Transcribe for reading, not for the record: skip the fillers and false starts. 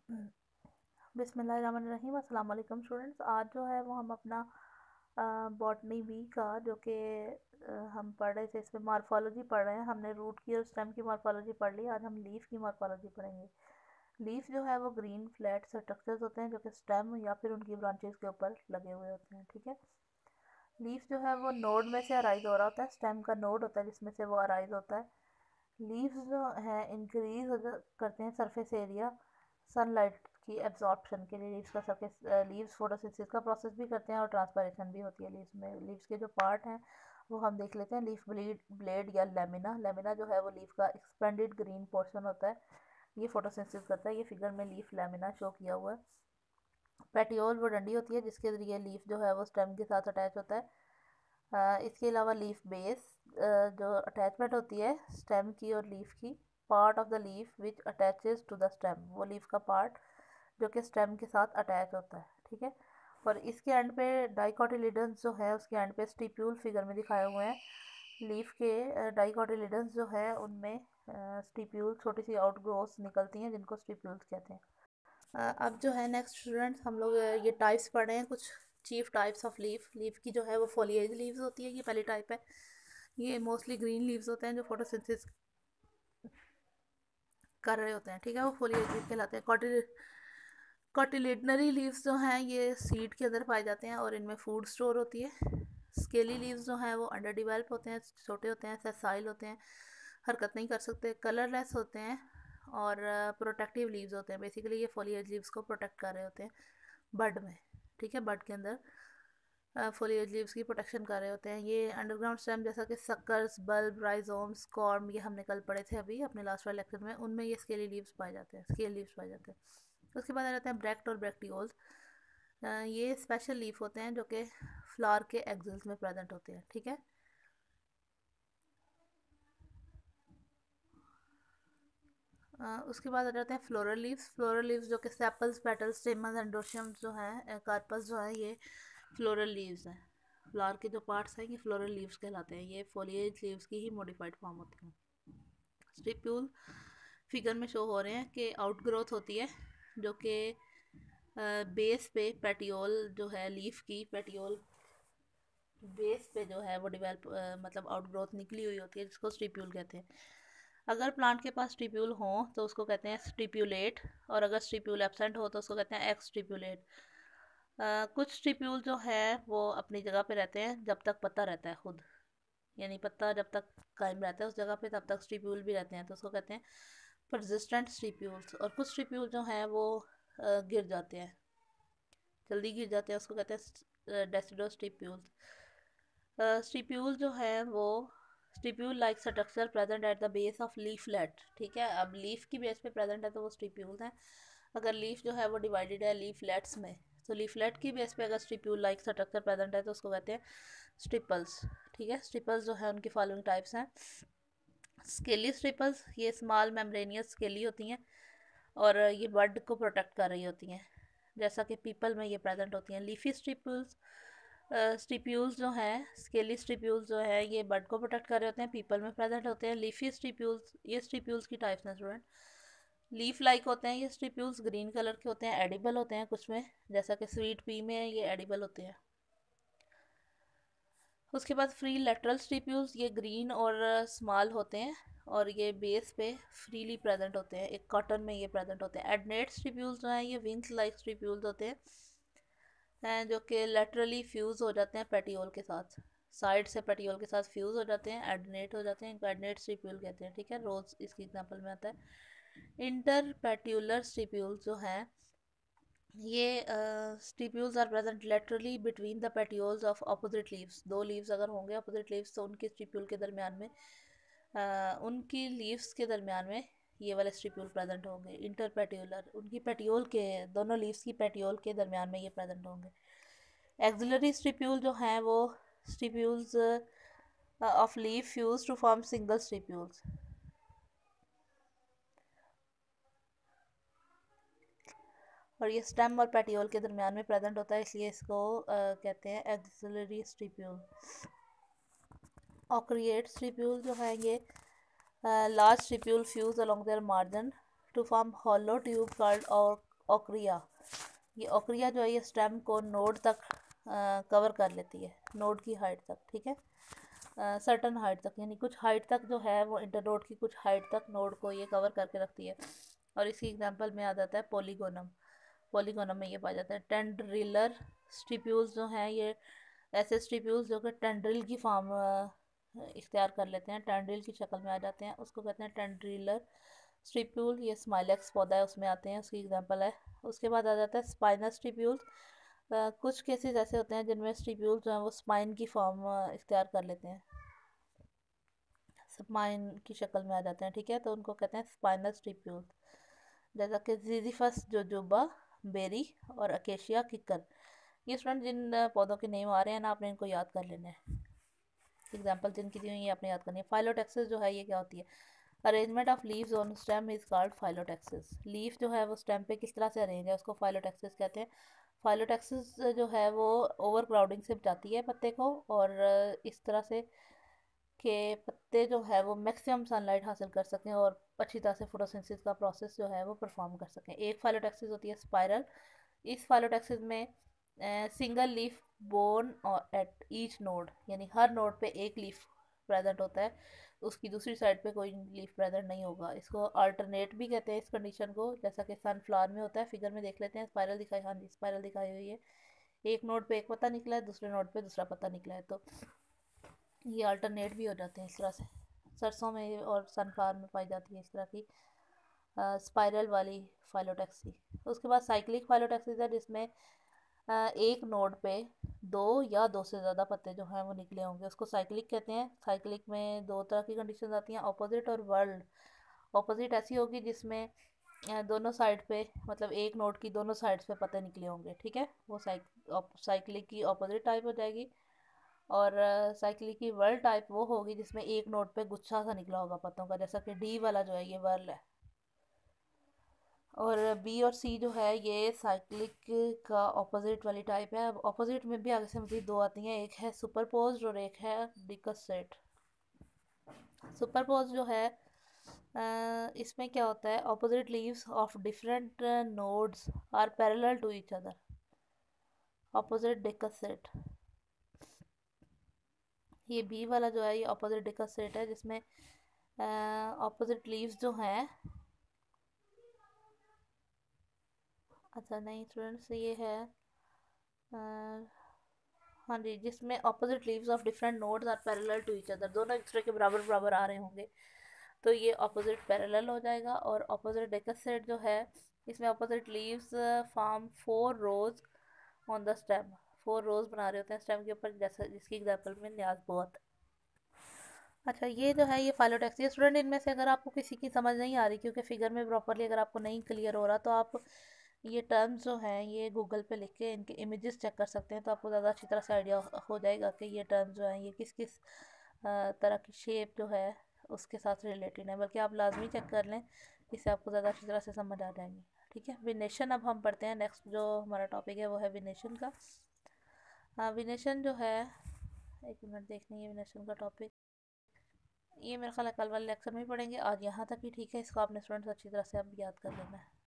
बिस्मिल्लाहिर्रहमानिर्रहीम। अस्सलाम वालेकुम स्टूडेंट्स। आज जो है वो हम अपना बॉटनी बी का जो कि हम पढ़ रहे थे, इसमें मॉर्फोलॉजी पढ़ रहे हैं। हमने रूट की और स्टेम की मॉर्फोलॉजी पढ़ ली। आज हम लीफ की मॉर्फोलॉजी पढ़ेंगे। लीफ जो है वो ग्रीन फ्लैट स्ट्रक्चर्स होते हैं जो कि स्टेम या फिर उनकी ब्रांचेस के ऊपर लगे हुए होते हैं। ठीक है। लीफ जो है वो नोड में से अराइज हो रहा होता है। स्टेम का नोड होता है जिसमें से वो अराइज होता है। लीव्स जो है इंक्रीज करते हैं सरफेस एरिया सनलाइट की एब्जॉर्प्शन के लिए। लीव्स का सरफेस लीव्स फोटोसिंथेसिस का प्रोसेस भी करते हैं और ट्रांसपायरेशन भी होती है लीव्स में। लीव्स के जो पार्ट हैं वो हम देख लेते हैं। लीफ ब्लेड या लेमिना। लेमिना जो है वो लीफ का एक्सपेंडेड ग्रीन पोर्शन होता है, ये फोटोसिंथेसिस करता है। ये फिगर में लीफ लेमिना शो किया हुआ है। पेटियोल वो डंडी होती है जिसके जरिए लीफ जो है वो स्टेम के साथ अटैच होता है। इसके अलावा लीफ बेस जो अटैचमेंट होती है स्टेम की और लीफ की, part of the leaf which attaches to the stem, वो लीफ का पार्ट जो कि स्टेम के साथ अटैच होता है। ठीक है। और इसके एंड पे डाइकोटिलिडन्स जो है उसके एंड पे स्टिप्यूल फिगर में दिखाए हुए हैं। लीफ के डाइकोटिलिडन्स जो है उनमें स्टिप्यूल छोटी सी आउटग्रोथ निकलती हैं जिनको स्टिप्यूल्स कहते हैं। अब जो है नेक्स्ट स्टूडेंट्स हम लोग ये टाइप्स पढ़ रहे हैं, कुछ chief types of leaf. Leaf की जो है वो फोलिएज लीव्स होती है, ये पहली टाइप है। ये मोस्टली ग्रीन लीव्स होते हैं जो फोटोसिंथेसिस कर रहे होते हैं। ठीक है, वो फोलिएज लीफ कहलाते हैं। कॉटिलिडनरी लीव्स जो हैं ये सीड के अंदर पाए जाते हैं और इनमें फूड स्टोर होती है। स्केली लीव्स जो हैं वो अंडर डिवेल्प होते हैं, छोटे होते हैं, सेसाइल होते हैं, हरकत नहीं कर सकते, कलरलेस होते हैं और प्रोटेक्टिव लीव्स होते हैं। बेसिकली ये फोलिएज लीव्स को प्रोटेक्ट कर रहे होते हैं बड में। ठीक है, बड के अंदर फोलिएज लीव्स की प्रोटेक्शन कर रहे होते हैं। ये अंडरग्राउंड स्टेम जैसा कि सक्कर्स, बल्ब, राइजोम्स, कॉर्म, ये हमने कल पढ़े थे अभी अपने लास्ट वाले लेक्चर में, उनमें ये स्केली लीव्स पाए जाते हैं, स्केल लीव्स पाए जाते हैं। उसके बाद आ जाते हैं ब्रैक्ट और ब्रैक्टियोल्स। ये स्पेशल लीफ होते हैं जो कि फ्लावर के एक्सिल्स में प्रेजेंट होते हैं। ठीक है। उसके बाद आ जाते हैं फ्लोरल लीव्स। फ्लोरल लीव्स जो कि सेपल्स, पेटल्स, स्टेमन्स, एंडोशियम्स जो हैं, कार्पस जो है, ये फ्लोरल लीव्स हैं। फ्लावर के जो पार्ट्स हैं ये फ्लोरल लीव्स कहलाते हैं। ये फोलिएज लीव्स की ही मॉडिफाइड फॉर्म होती हैं। स्टिप्यूल फिगर में शो हो रहे हैं कि आउटग्रोथ होती है जो कि बेस पे पेटियोल जो है लीफ की, पेटियोल बेस पे जो है वो डिवेल्प मतलब आउटग्रोथ निकली हुई होती है जिसको स्टिप्यूल कहते हैं। अगर प्लांट के पास स्टिप्यूल हो तो उसको कहते हैं स्टिप्यूलेट, और अगर स्टिप्यूल एब्सेंट हो तो उसको कहते हैं एक्स स्टिप्यूलेट। कुछ स्टिप्यूल जो है वो अपनी जगह पे रहते हैं जब तक पत्ता रहता है खुद, यानी पत्ता जब तक कायम रहता है उस जगह पे तब तक स्टिप्यूल भी रहते हैं, तो उसको कहते हैं परसिस्टेंट स्टिप्यूल्स। और कुछ स्टिप्यूल जो हैं वो गिर जाते हैं, जल्दी गिर जाते हैं, उसको कहते हैं डेसिडो स्टिप्यूल्स। स्टिप्यूल जो है वो stipule like structure present at the base of leaflet. ठीक है, अब लीफ की बेस पे प्रेजेंट है तो वो स्टिप्यूल्स हैं। अगर लीफ जो है वो डिवाइडेड है लीफलेट्स में तो लीफलेट की बेस पे अगर स्टिप्यूल लाइक स्ट्रक्चर प्रेजेंट है तो उसको कहते हैं स्टिपल्स। ठीक है, स्टिपल्स जो है उनकी फॉलोइंग टाइप्स हैं। स्केली स्टिपल्स, ये स्मॉल मेम्ब्रेनियस स्केली होती हैं और ये बड को प्रोटेक्ट कर रही होती हैं, जैसा कि पीपल में ये प्रेजेंट होती हैं। लीफी स्टिप्यूल्स, स्टिप्यूल्स जो हैं, स्केली स्टिप्यूल्स जो है ये बड को प्रोटेक्ट कर रहे होते हैं, पीपल में प्रेजेंट होते हैं। लीफी स्टिप्यूल्स, ये स्टिप्यूल्स की टाइप्स हैं स्टूडेंट। लीफ लाइक होते हैं ये स्टिप्यूल्स, ग्रीन कलर के होते हैं, एडिबल होते हैं कुछ में, जैसा कि स्वीट पी में ये एडिबल होते हैं। उसके बाद फ्री लेटरल स्टिप्यूल्स, ये ग्रीन और स्मॉल होते हैं और ये बेस पे फ्रीली प्रेजेंट होते हैं, एक कॉटन में ये प्रेजेंट होते हैं। एडनेट स्टिप्यूल्स जो हैं ये विंग्स लाइक स्टिप्यूल्स होते हैं जो कि लेटरली फ्यूज़ हो जाते हैं पेटियोल के साथ, साइड से पेटियोल के साथ फ्यूज़ हो जाते हैं, एडनेट हो जाते हैं, इनको एडनेट स्टिप्यूल कहते हैं। ठीक है, रोज इसकी एग्जांपल में आता है। इंटर पेट्यूलर स्टिप्यूल्स जो हैं ये stipules are present laterally between the petioles of opposite leaves. दो लीव्स अगर होंगे ऑपोजिट लीव्स तो उनके स्टिप्यूल के दरमियान में उनकी लीव्स के दरमियान में ये वाले स्टिप्यूल प्रेजेंट होंगे। इंटर पेटियोलर, उनकी पेटियोल के, दोनों लीव्स की पेटियोल के दरमियान में ये प्रेजेंट होंगे। एक्सिलरी स्टिप्यूल जो हैं वो stipules of leave fuse to form single stipules. और ये स्टेम और पेटियोल के दरमियान में प्रेजेंट होता है, इसलिए इसको कहते हैं एक्सिलरी स्टिप्यूल। ऑक्रिएट स्टिप्यूल जो है ये large stipule fuse along their margin to form hollow tube called ochrea. ये ओक्रिया जो है ये स्टेम को नोड तक कवर कर लेती है, नोड की हाइट तक, ठीक है, सर्टन हाइट तक, यानी कुछ हाइट तक जो है वो इंटरनोड की कुछ हाइट तक नोड को ये कवर करके रखती है। और इसी एग्जांपल में आ जाता है पॉलीगोनम। पॉलीगोनम में ये पाया जाता है। टेंड्रिलर स्टिप्यूल्स जो हैं ये ऐसे स्टिप्यूल्स जो कि टेंड्रिल की फॉर्म इख्तियार कर लेते हैं, टेंड्रिल की शक्ल में आ जाते हैं, उसको कहते हैं टेंड्रिलर स्टिप्यूल। ये स्माइलेक्स पौधा है उसमें आते हैं, उसकी एग्जांपल है। उसके बाद आ जाता है स्पाइनस स्टिप्यूल्स। कुछ केसेस ऐसे होते हैं जिनमें स्टिप्यूल्स जो हैं वो स्पाइन की फॉर्म इख्तियार कर लेते हैं, स्पाइन की शक्ल में आ जाते हैं, ठीक है, तो उनको कहते हैं स्पाइनस स्टिप्यूल्स। जैसा कि जिजीफस जोजोबा, बेरी और अकेशिया किकर। ये स्टूडेंट जिन पौधों के नेम आ रहे हैं ना, आपने इनको याद कर लेना है। एग्जाम्पल जिनकी दी हुई है आपने याद करनी है। फाइलोटेक्सिस जो है ये क्या होती है? Arrangement of leaves on stem is called phyllotaxis. Leaf जो है वो स्टेम पे किस तरह से अरेंज है उसको फाइलोटेक्सिस कहते हैं। फाइलोटेक्सिस जो है वो ओवर क्राउडिंग से बचाती है पत्ते को, और इस तरह से कि पत्ते जो है वो मैक्सिमम सनलाइट हासिल कर सकें और अच्छी तरह से फोटोसिंथेसिस का प्रोसेस जो है वो परफॉर्म कर सकें। एक फाइलोटेक्सिस होती है स्पाइरल। इस फाइलोटेक्सिस में सिंगल लीफ बोर्न और एट ईच नोड, यानी हर नोड पे एक लीफ प्रेजेंट होता है, उसकी दूसरी साइड पे कोई लीफ प्रेजेंट नहीं होगा। इसको अल्टरनेट भी कहते हैं इस कंडीशन को, जैसा कि सनफ्लावर में होता है। फिगर में देख लेते हैं, स्पाइरल दिखाई, हाँ जी स्पाइरल दिखाई हुई है। एक नोड पे एक पत्ता निकला है, दूसरे नोड पे दूसरा पत्ता निकला है, तो ये अल्टरनेट भी हो जाते हैं इस तरह से। सरसों में और सनफ्लावर में पाई जाती है इस तरह की स्पाइरल वाली फाइलोटैक्सी। उसके बाद साइक्लिक फाइलोटैक्सीज है जिसमें एक नोड पे दो या दो से ज़्यादा पत्ते जो हैं वो निकले होंगे, उसको साइक्लिक कहते हैं। साइक्लिक में दो तरह की कंडीशन आती हैं, ऑपोजिट और वर्ल्ड। ऑपोजिट ऐसी होगी जिसमें दोनों साइड पे, मतलब एक नोड की दोनों साइड्स पे पत्ते निकले होंगे, ठीक है, वो साइक्लिक की ऑपोजिट टाइप हो जाएगी। और साइक्लिक की वर्ल टाइप वो होगी जिसमें एक नोड पे गुच्छा सा निकला होगा पत्तों का, जैसा कि डी वाला जो है ये वर्ल है। और बी और सी जो है ये साइक्लिक का ऑपोजिट वाली टाइप है। अब ऑपोजिट में भी आगे से मज़ीद दो आती हैं, एक है सुपरपोज और एक है डिकसेट। सुपरपोज जो है इसमें क्या होता है, opposite leaves of different nodes are parallel to each other, opposite decussate. ये बी वाला जो है ये ऑपोजिट डिकसेट है जिसमें ऑपोजिट लीव्स जो हैं, अच्छा नहीं स्टूडेंट्स ये है हाँ जी, जिसमें opposite leaves of different nodes are parallel to each other, दोनों एक दूसरे के बराबर बराबर आ रहे होंगे, तो ये ऑपोजिट पैरेलल हो जाएगा। और ऑपोजिट डिकसेट जो है इसमें opposite leaves form 4 rows on the stem, 4 rows बना रहे होते हैं स्टेम के ऊपर, जैसा जिसकी एग्जांपल में न्याज बहुत। अच्छा ये जो है ये फाइलोटैक्सी। स्टूडेंट इनमें से अगर आपको किसी की समझ नहीं आ रही क्योंकि फिगर में प्रॉपरली अगर आपको नहीं क्लियर हो रहा, तो आप ये टर्म्स जो हैं ये गूगल पे लिख के इनके इमेजेस चेक कर सकते हैं, तो आपको ज़्यादा अच्छी तरह से आइडिया हो जाएगा कि ये टर्म्स जो हैं ये किस किस तरह की शेप जो है उसके साथ रिलेटेड है। बल्कि आप लाजमी चेक कर लें, इससे आपको ज़्यादा अच्छी तरह से समझ आ जाएंगी, ठीक है। विनेशन अब हम पढ़ते हैं, नेक्स्ट जो हमारा टॉपिक है वो है विनेशन का। हाँ विनेशन जो है, एक मिनट देख लेंगे विनेशन का टॉपिक, ये मेरे ख्याल है कल वाले लेक्चर में ही पढ़ेंगे, आज यहाँ तक ही, ठीक है। इसको आपने स्टूडेंट्स अच्छी तरह से अब याद कर लेना है।